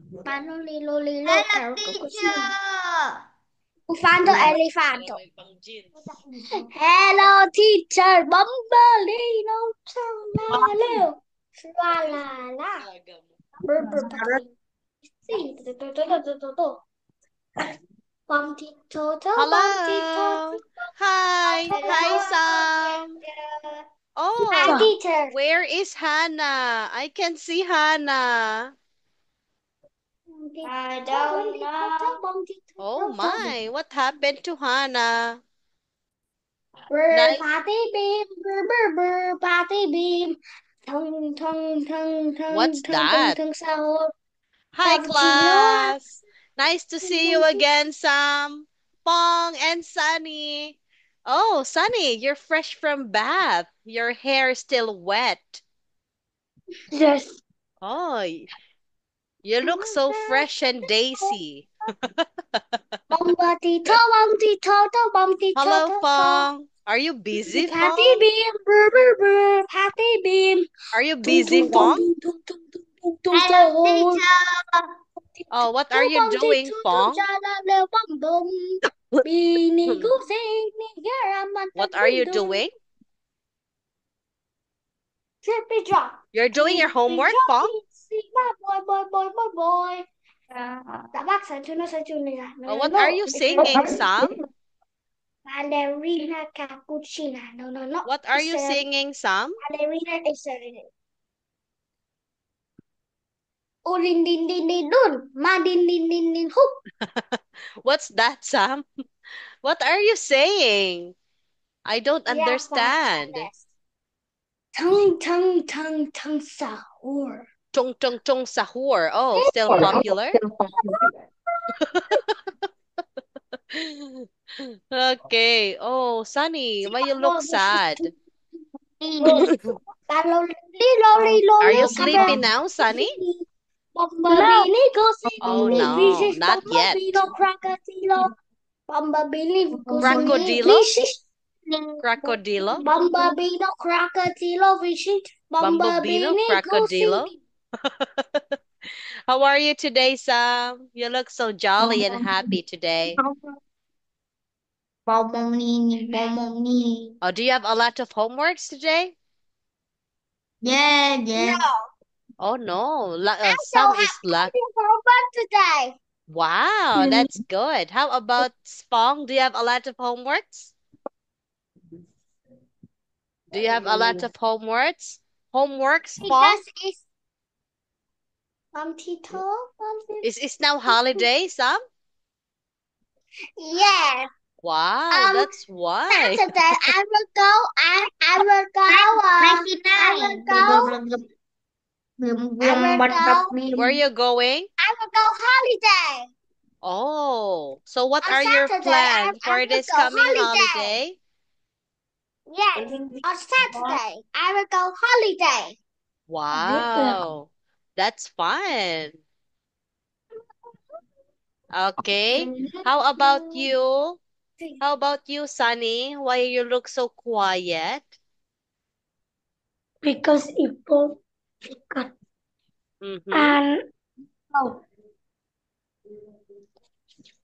Paano lilo lilo Hello, carrot cusino. teacher. Elefanto elefanto. Hello teacher. Bumbalino. Tralalero. Tralala. Burr patling. See. Bumpty toto. Bumpty Hello. toto. Hi. Hi, Bumpty Sam. toto. Hi Oh, teacher. where is Hannah? I can see Hannah. I don't know. Oh my, what happened to Hannah? Brr, Nice. patty beam, brr, brr, brr, patty beam. Tongue, tongue, tongue, tongue, What's tongue, tongue, that? tongue, sour. Hi, Cappuccino. class. Nice to see you again, Sam, Pong, and Sunny. Oh, Sunny, you're fresh from bath. Your hair is still wet. Yes. Oh, you look so fresh and daisy. Bumpty to, bumpty to, bumpty Hello, to. Pong. Are you busy, Patty Pong? beam, brr, brr, brr, patty beam. Are you Tung, busy, tung, tung, Pong? tung, tung, tung, tung, tung, tung, Hello, sour. teacher. Oh, what To, are you bumpty doing, to, Pong? jala, lil, bum, bum. Beanie goosey, here I'm at the What are dum you dum. doing? Drippy drop, You're doing your drippy homework, Pong? droppy, see my boy, boy, boy, boy, boy. Đã bác sáng chu này là no Oh, no what are no. you singing, Sam? Ballerina cappuccina, no no no. What are It's you a singing, Sam? ballerina is a oh din din din dun, ma din din hoop. What's that, Sam? What are you saying? I don't Yeah, that's understand. best. Tongue tongue tongue tongue sahur. Chung chung chung sahur. Oh, still popular? Okay. Oh, Sunny, why you look sad? Are you sleepy now, Sunny? Bumblebee Oh goosey, no, vicious not bumblebee, yet. no crocodile, bumblebee goosey, Crocodilo? vicious Crocodilo? bumblebee, no crocodile, vicious Bumblebino? bumblebee goosey. Crocodilo? How are you today, Sam? You look so jolly and happy today. Oh, do you have a lot of homeworks today? Yeah, No, yes. Oh no, I some don't have is luck. any homework today. Wow, that's good. How about Spong? Do you have a lot of homeworks? Do you have a lot of homeworks? Homework, Spong? Because it's Tito, Is now holiday, Sam? yeah. Wow, Um, that's why. Saturday I will go. I will go. I will 99. go. I will go. Where are you going? I will go holiday. Oh, so what On are your Saturday, plans I for will this go coming holiday. holiday? Yes, on Saturday, I will go holiday. Wow, that's fun. Okay. How about you? How about you, Sunny? Why you look so quiet? Because it won't cut. Mm-hmm. And oh,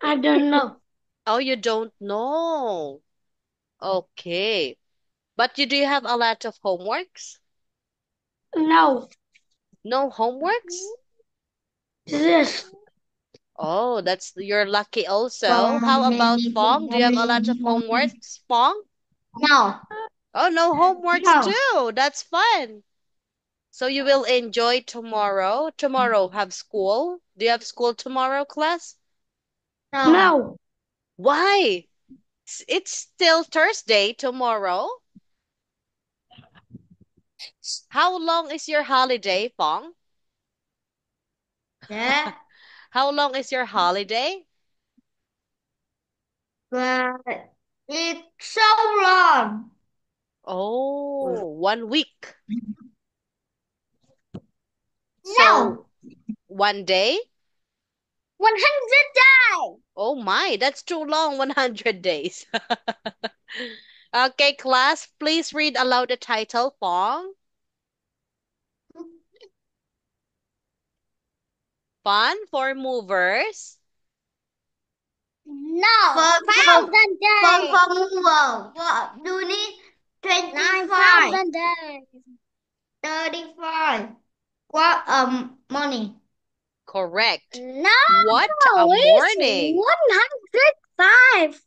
I don't know. Oh, you don't know. Okay. But you do you have a lot of homeworks? No. No homeworks? Yes. Oh, that's you're lucky also. How about Fong? Do you have a lot of homeworks, Fong? No. Oh, no homeworks No. too. That's fun. So you will enjoy tomorrow. Tomorrow have school. Do you have school tomorrow, class? No. No. Why? It's still Thursday tomorrow. How long is your holiday, Fong? Yeah. How long is your holiday? But it's so long. Oh, 1 week. So No. 1 day? 100 days. Oh my, that's too long, 100 days. Okay, class, please read aloud the title, Fong. Fun for movers. No. For 1,000 days. mover. What do you need? 25, 9,000 days. 35. What money? Correct. No, What a morning. it's 105.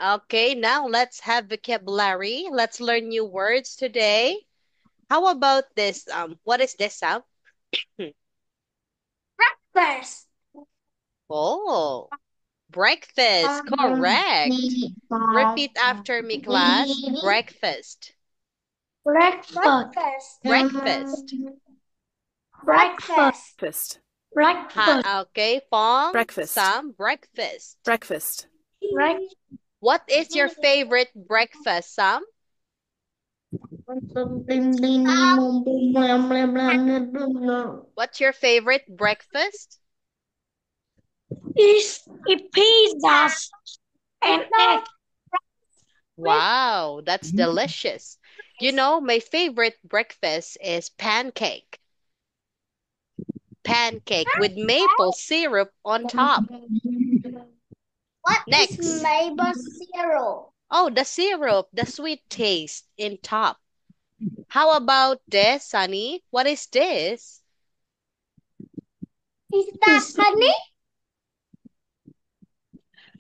Okay, now let's have vocabulary. Let's learn new words today. How about this? What is this, Sam? Breakfast. Oh, breakfast. Correct. Repeat after me, class. Breakfast. Breakfast. Breakfast. Breakfast. Okay, Pong. Breakfast. Sam, breakfast. Breakfast. What is your favorite breakfast, Sam? What's your favorite breakfast? Is pizzas and egg. Wow, that's delicious. You know, my favorite breakfast is pancake. Pancake with maple syrup on top. What Next. is maple syrup? Oh, the syrup, the sweet taste in top. How about this, Sunny? What is this? Is that honey?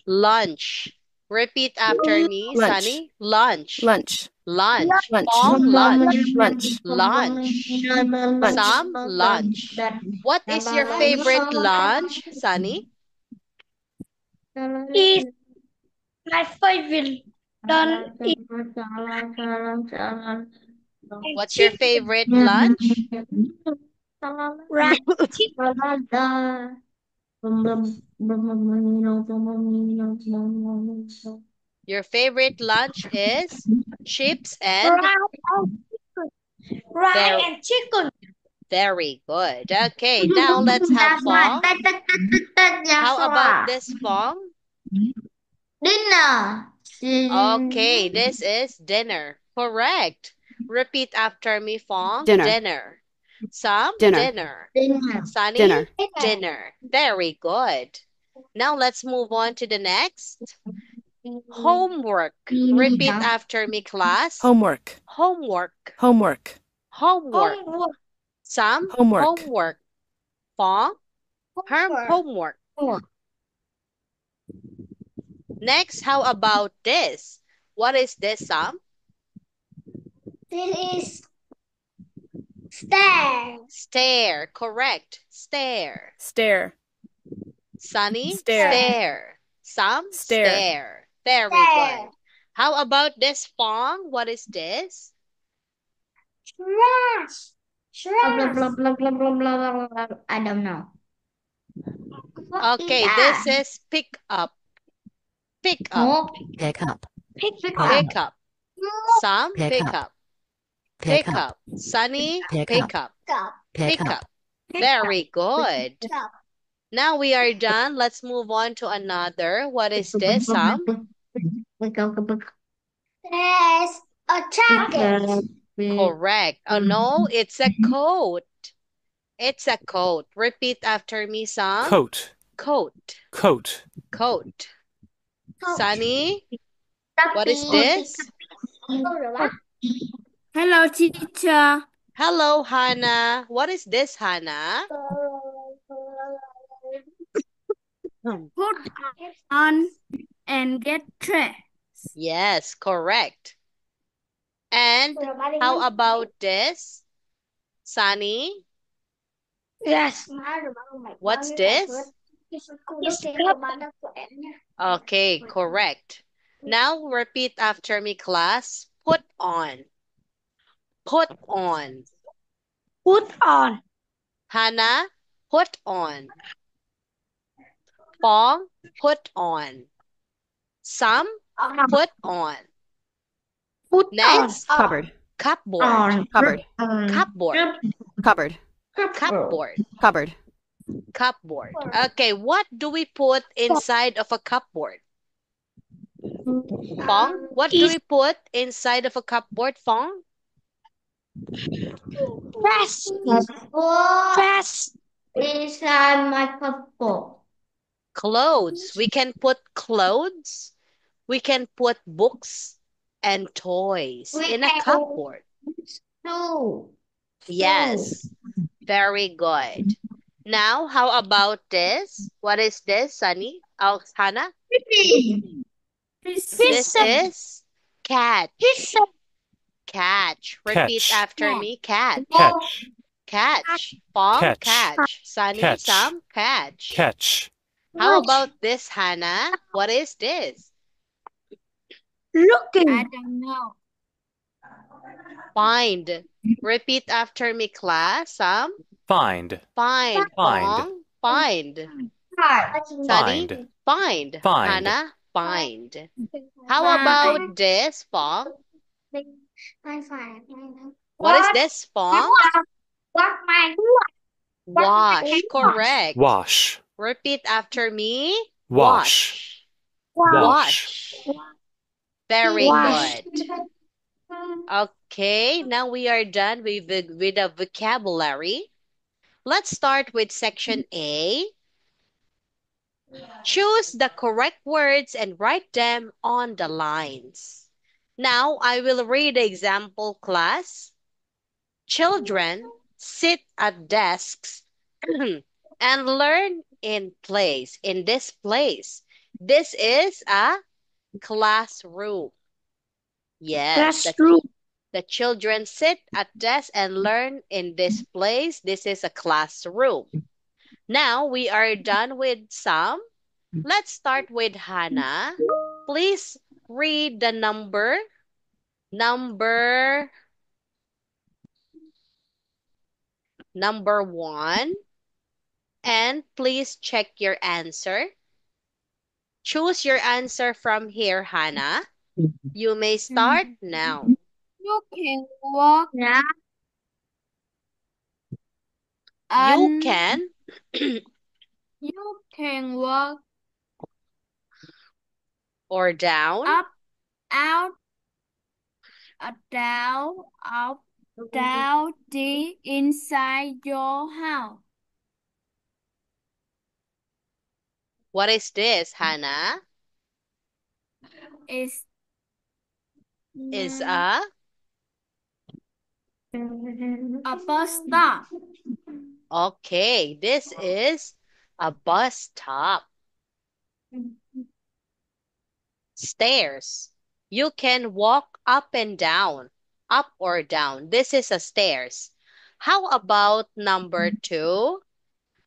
Lunch. Repeat after me, Lunch. Sunny. Lunch. Lunch. Lunch. Lunch. Pong, lunch. Lunch. Lunch. Lunch. Sam, lunch. What is your favorite lunch, Sunny? Is my favorite. What's your favorite lunch? Right. Your favorite lunch is chips and Rice and chicken. very good. Okay, now let's have Fong. How about this, Fong? Dinner. Okay, this is dinner. Correct. Repeat after me, Fong. Dinner. Dinner. Sam, Dinner. dinner. Dinner. Sunny, Dinner. dinner. Very good. Now let's move on to the next. Homework. Repeat after me, class. Homework. Homework. Homework. Homework. Sam, Homework. homework. Fong, homework. Next, how about this? What is this, Sam? This is stairs. Stair. Correct. Stair. Stare. Sunny, Stare. stare. Sam, Stare. stare. Very Stare. good. How about this, Fong? What is this? Trash. I don't know. Okay, this is pick up. Pick up. Pick up. Pick up. Sam, Pick pick up. up. Pick Pick up. up. Sunny, Pick pick up. Pick Pick up. up. Very good. Now we are done. Let's move on to another. What is this, Sam? There's a jacket. Correct. Oh, no, it's a coat. It's a coat. Repeat after me, Sam. Coat. Coat. Coat. Coat. Sunny, what is this? Hello, teacher. Hello, Hannah. What is this, Hannah? Put on and get dressed. Yes, correct. And how about this? Sunny, Yes. what's this? Okay, correct. Now repeat after me, class. Put on. Put on. Put on. Hannah, put on. Pong, put on. Sam, put on. Put Next, Cupboard. cupboard. Cupboard. Cupboard. Cupboard. Cupboard. Cupboard. Cupboard. Okay, what do we put inside of a cupboard? Fong, what do we put inside of a cupboard, Fong? Press. Press. is a microscope. Clothes. We can put clothes. We can put books and toys We in a can cupboard. do. Yes, very good. Now, how about this? What is this, Sunny? Oh, Hannah? This is catch. Catch. Repeat Catch. after me. Catch. Catch. Catch. Pong, Catch. catch. Sunny, Catch. Sam, catch. Catch. How about this, Hannah? What is this? Looking. I don't know. Find. Repeat after me, class. Sam. Find. Find. Find. Pong. Find. Sunny. Find. Find. Find. Hannah. Find. How about this, Pong? What is this, Pong? What my Wash. Correct. Wash. Repeat after me. Wash. Wash. Very Wash. good. Okay, now we are done with the vocabulary. Let's start with section A. Choose the correct words and write them on the lines. Now I will read the example, class. Children sit at desks and learn in this place. This is a classroom. Yes, the children sit at desks and learn in this place. This is a classroom. Now we are done with some. Let's start with Hannah. Please read the number 1, and please check your answer. Choose your answer from here, Hannah. You may start now. You can walk. You can You can walk or down. up, out, down, up, down, the inside your house. What is this, Hannah? Is Is a bus stop. okay. This is a bus stop. Stairs. You can walk up and down, up or down. This is a stairs. How about number 2?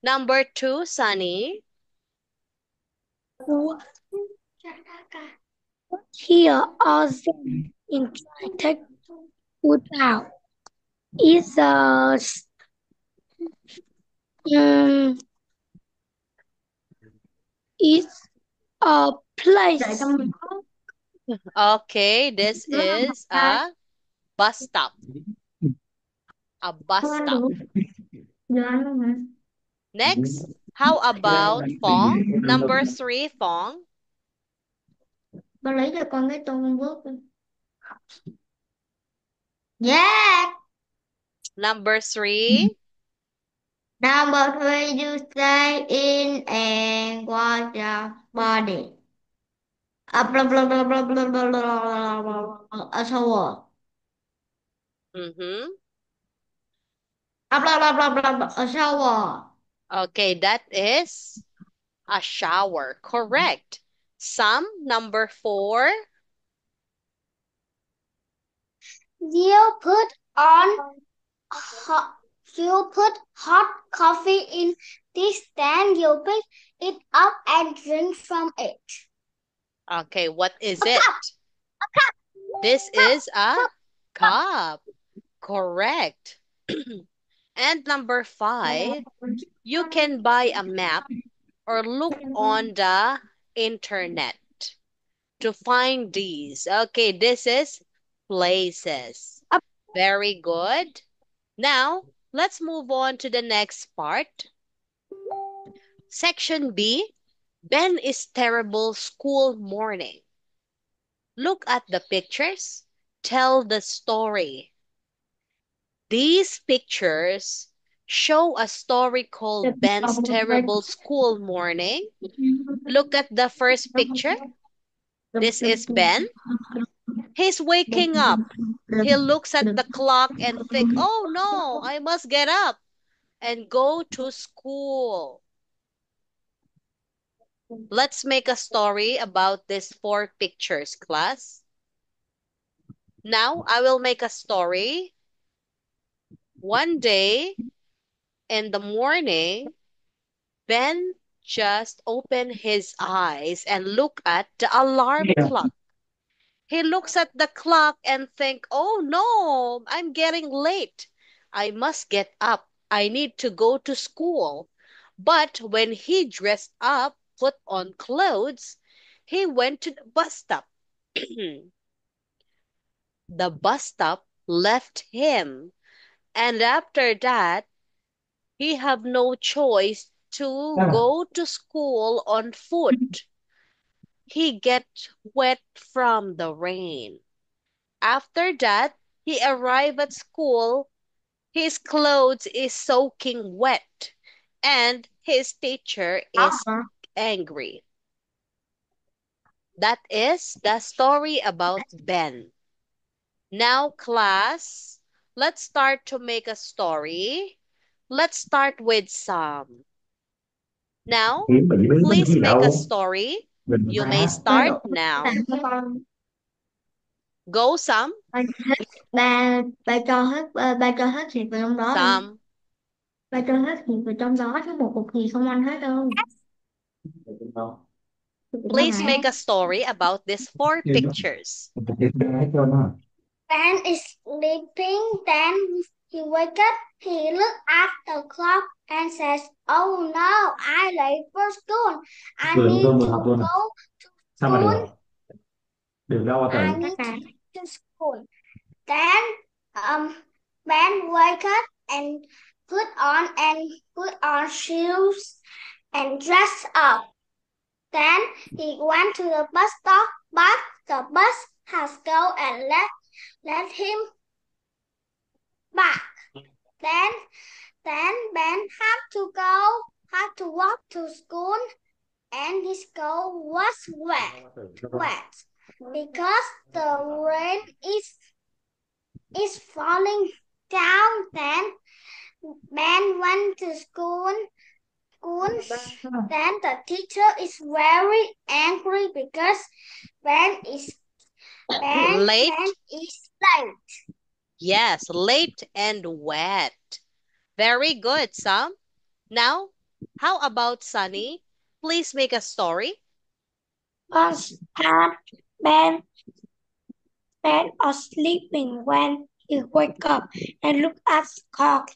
Number 2, Sunny. Here are them inside put out. Is is a place. Okay, this is a bus stop. A bus stop. Next, how about Phong? Number 3, Phong. Con lấy cho con cái tô con bước. Yeah. Number 3. Number 3, you stay in and wash your body. Blah, blah, blah, blah, blah, blah, blah, blah, blah, a shower. Mm-hmm. Blah, blah, blah, blah, blah, a shower. Okay, that is a shower. Correct. Some, number 4. You put hot coffee in this stand. You pick it up and drink from it. Okay, what is it? This is a cup. Correct. And number 5, you can buy a map or look on the internet to find these. Okay, this is places. Very good. Now, let's move on to the next part. Section B, Ben is terrible school morning. Look at the pictures. Tell the story. These pictures show a story called Ben's Terrible School Morning. Look at the first picture. This is Ben. He's waking up. He looks at the clock and think, "Oh no, I must get up and go to school." Let's make a story about these 4 pictures, class. Now I will make a story. One day in the morning, Ben just opened his eyes and looked at the alarm clock. He looks at the clock and think, "Oh no, I'm getting late. I must get up. I need to go to school." But when he dressed up, put on clothes, he went to the bus stop. The bus stop left him, and after that, he have no choice to go to school on foot. He get wet from the rain. After that, he arrived at school. His clothes is soaking wet, and his teacher is angry. That is the story about Ben. Now, class, let's start to make a story. Let's start with Sam. Now, please make a story. You may start now. Go, Sam. Bà cho hết thịt vào trong đó đi. Sam. Bà cho hết thịt vào trong đó chứ một cục thịt không ăn hết đâu. Please make a story about these 4 pictures. Ben is sleeping. Then he wakes up. He looks at the clock and says, "Oh no, I'm late for school. I need to go to school. I need to school." Then Ben wakes up and put on shoes and dress up. Then he went to the bus stop, but the bus has go and let him back. Then Ben had to walk to school, and his school was wet because the rain is falling down. Then Ben went to school. Then the teacher is very angry because Ben is Late. late. Yes, late and wet. Very good, Sam. Now, how about Sunny? Please make a story. Once Ben was sleeping when he woke up and looked at the clock.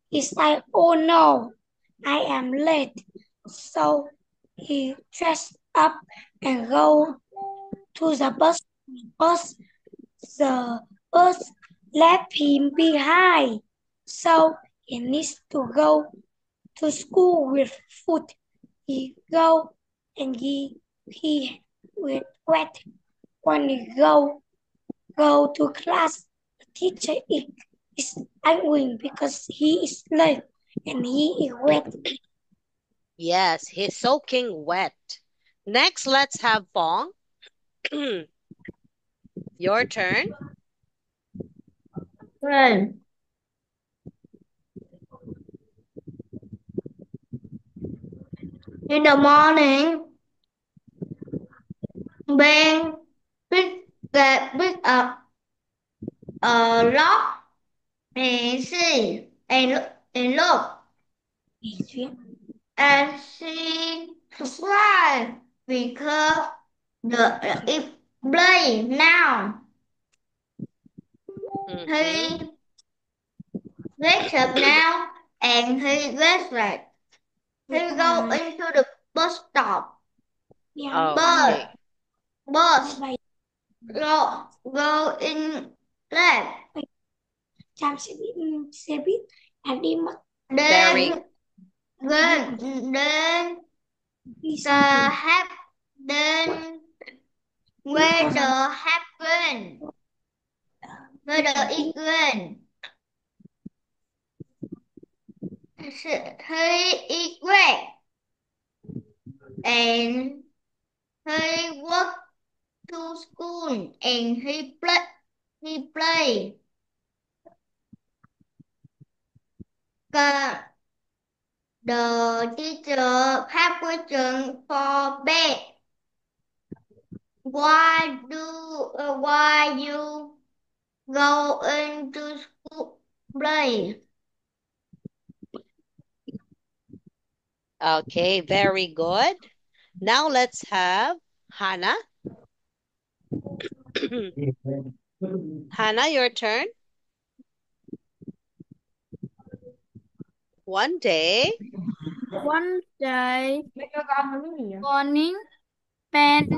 He said, "Oh no, I am late." So he dressed up and go to the bus. The bus left him behind. So he needs to go to school with foot. He go and he with wet. When he go to class, the teacher is angry because he is late and he is wet. Yes, he's soaking wet. Next, let's have Bong. Your turn. Right. In the morning, Ben picked up a rock and see and look, and she surprised because it play now. He wakes up now and he gets ready. He go into the bus stop. Okay. Bus go in left. Chạm xe buýt là đi mất. Very. Then where the happen? Where the it went? he went and he walked to school and he play. The teacher have question for Ben. Why you go into school play? Okay, very good. Now let's have Hannah. Hannah, your turn. One day, morning, Ben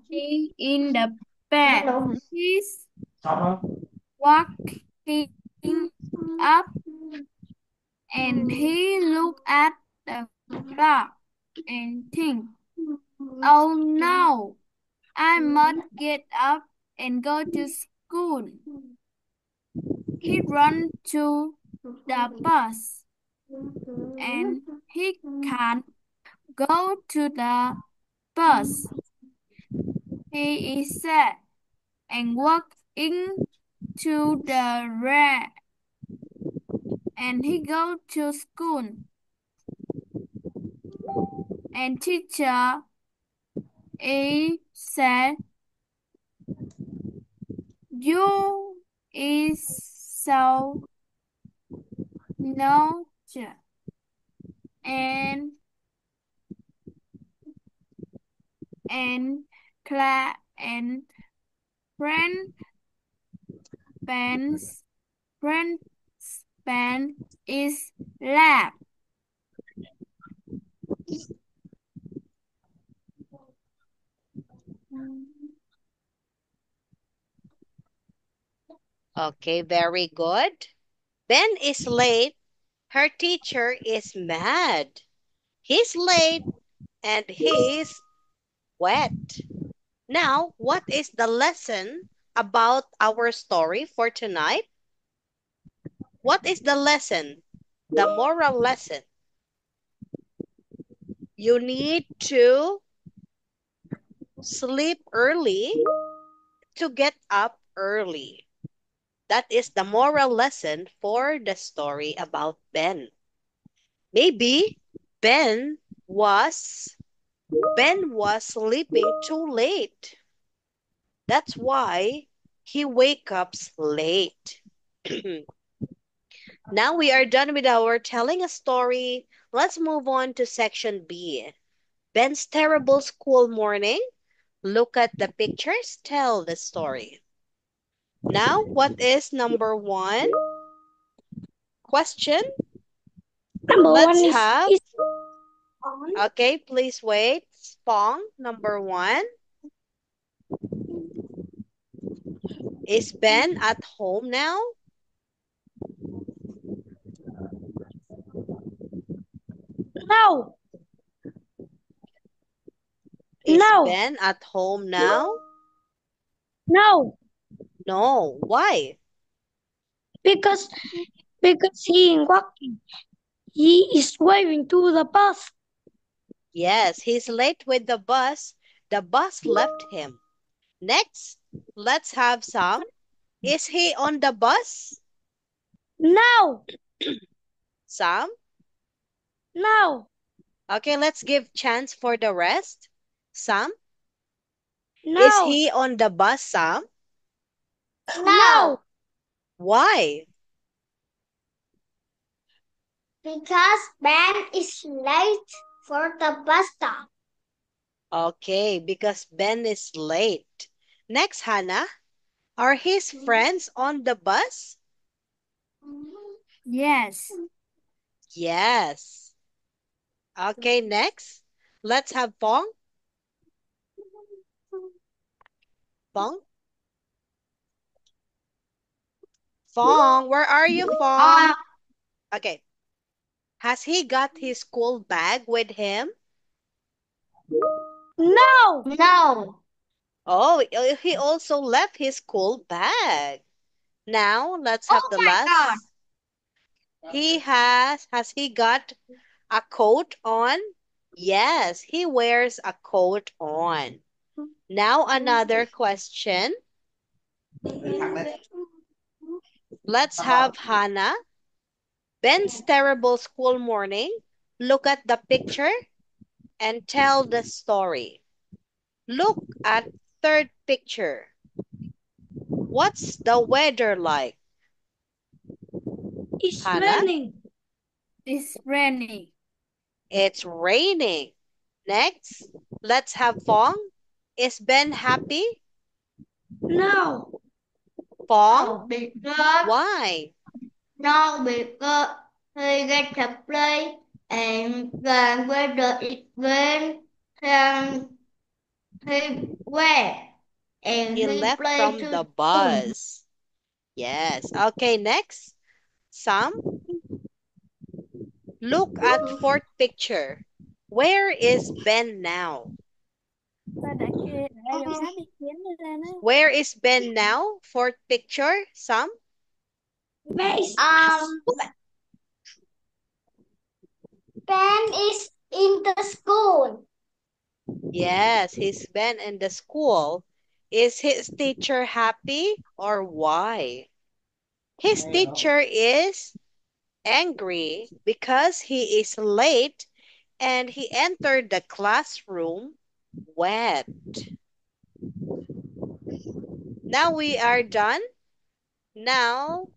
lay in the bed. He's walking up and he looked at the clock and think, oh no, I must get up and go to school. He ran to the bus and he can't go to the bus. He is sad and walked into the rain and he go to school. And teacher said, you is so naughty and friend Ben is lab. okay, very good. Ben is late. Her teacher is mad. He's late and he's wet. Now, what is the lesson about our story for tonight? What is the lesson? The moral lesson. You need to sleep early to get up early. That is the moral lesson for the story about Ben. Maybe Ben was sleeping too late. That's why he wakes up late. Now we are done with our telling a story. Let's move on to section B. Ben's terrible school morning. Look at the pictures, tell the story. Now, what is number 1? Question. Let's have. Okay, please wait. Spong, number 1. Is Ben at home now? No. Is Ben at home now? No. No. Why? Because he is walking. He is waving to the bus. Yes, he's late with the bus. The bus left him. Next, let's have Sam. Is he on the bus? No. Sam? No. Okay, let's give chance for the rest. Sam? No. Is he on the bus, Sam? No. Why? Because Ben is late for the bus stop. Okay, because Ben is late. Next, Hannah. Are his friends on the bus? Yes. Yes. Okay, next. Let's have Fong. Fong? Fong, where are you, Fong? Okay. Has he got his school bag with him? No. No. Oh, he also left his school bag. Now, let's have the last. God. Has he got a coat on? Yes, he wears a coat on. Now another question. Let's have Hannah. Ben's terrible school morning. Look at the picture and tell the story. Look at third picture. What's the weather like? It's Hannah? raining. It's raining. It's raining. Next, let's have Fong. Is Ben happy? No. Fong? Because Why? no, because he gets to play and the weather is when he wet and He he left play from to the school. bus. Yes. Okay, next. Sam, look at fourth picture. Where is Ben now? Where is Ben now? Fourth picture, Sam. Where is Ben is in the school. Yes, he's been in the school. Is his teacher happy or why? His teacher is angry because he is late and he entered the classroom wet. Now we are done. Now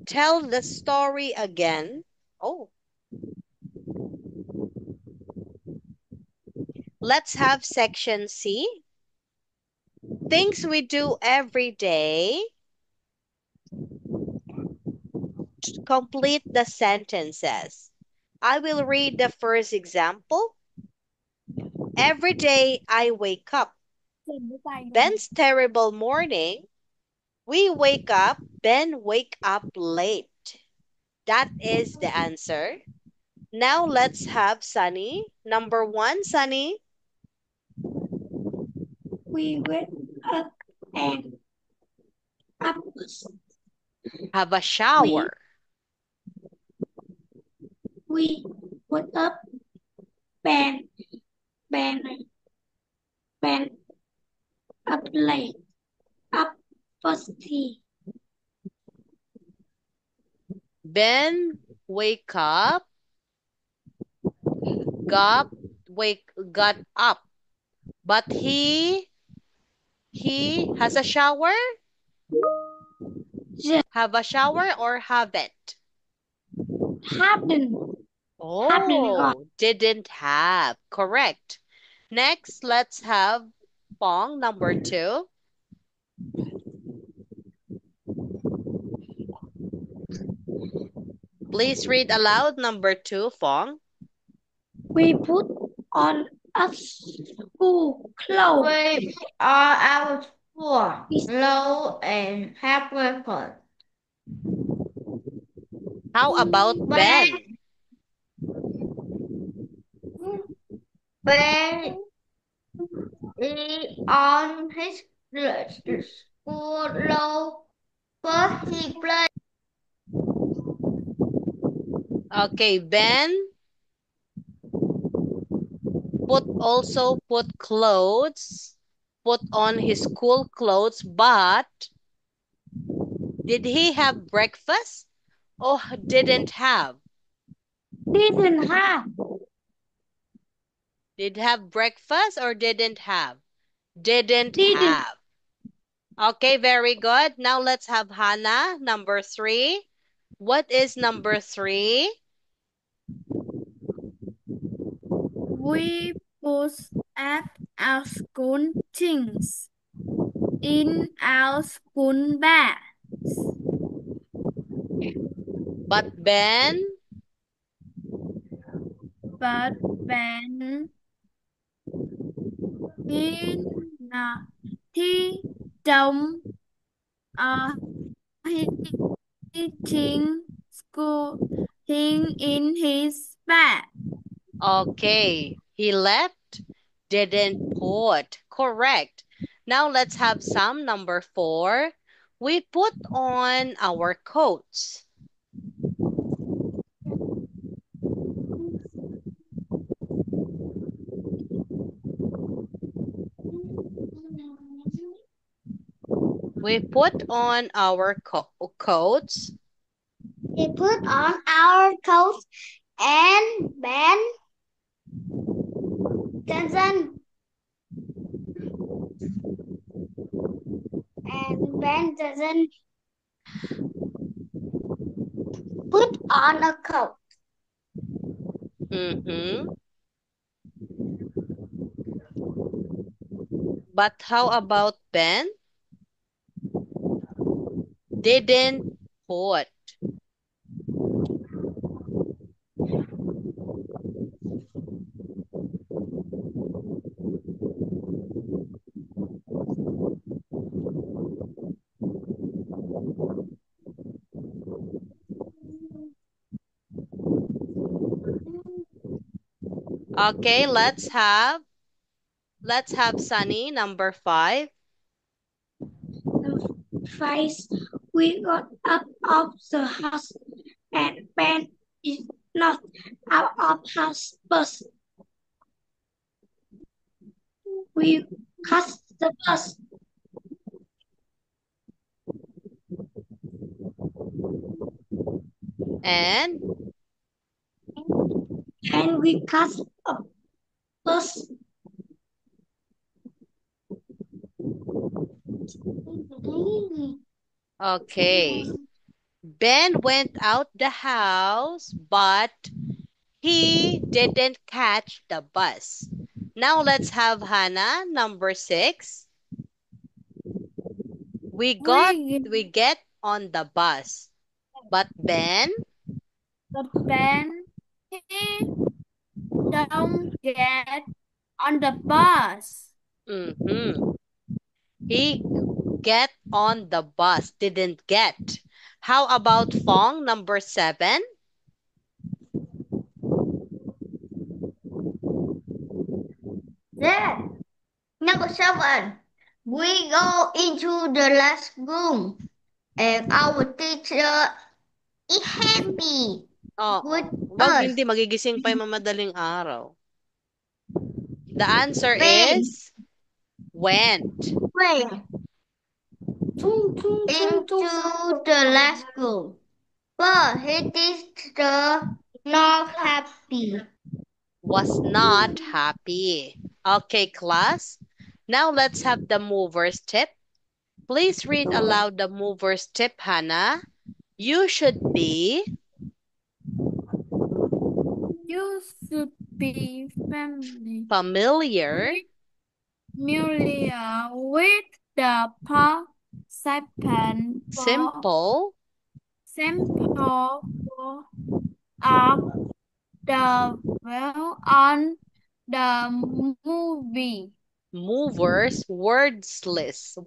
tell the story again. Oh. Let's have section C. Things we do every day. Complete the sentences. I will read the first example. Every day I wake up. Ben's terrible morning. We wake up, Ben wake up late. That is the answer. Now let's have Sunny. Number 1, Sunny. we wake up and up Have a shower. we wake up Ben up late up first tea. Ben wake up, got up, but he has a shower. Yeah. Have a shower or haven't? Haven't. Oh, didn't have. Correct. Next, let's have Pong, number 2. Please read aloud number 2, Fong. We put on a school clothes. We are our school clothes and have breakfast. How about Ben? Ben is on his school clothes, but he plays. Okay, Ben put clothes, put on his school clothes, but did he have breakfast? Oh, didn't have. Didn't have. Did have breakfast or didn't have? Didn't have. Okay, very good. Now let's have Hannah, number 3. What is number 3? We put at our school things in our school bags. But Ben he don't school thing in his bag. Okay, he left, didn't put. Correct. Now let's have some number 4. We put on our coats. We put on our coats. We put on our coats and Ben doesn't put on a coat. But how about Ben? Didn't put. Okay, let's have Sunny, number 5. Twice we got out of the house and Ben is not out of house bus. We catch the bus. And we catch a bus. okay. Ben went out the house, but he didn't catch the bus. Now let's have Hannah, number 6. We get on the bus. But Ben? He don't get on the bus. He get on the bus, didn't get. How about Fong, number 7? Yeah. Number 7. We go into the last room and our teacher is happy with us. Hindi magigising pa yung madaling araw. The answer Ben. is went. Into the last room. But his teacher not happy. Was not happy. Okay, class. Now let's have the mover's tip. Please read aloud the mover's tip, Hannah. You should be familiar with the past simple of the well on the movie. movers, wordsless.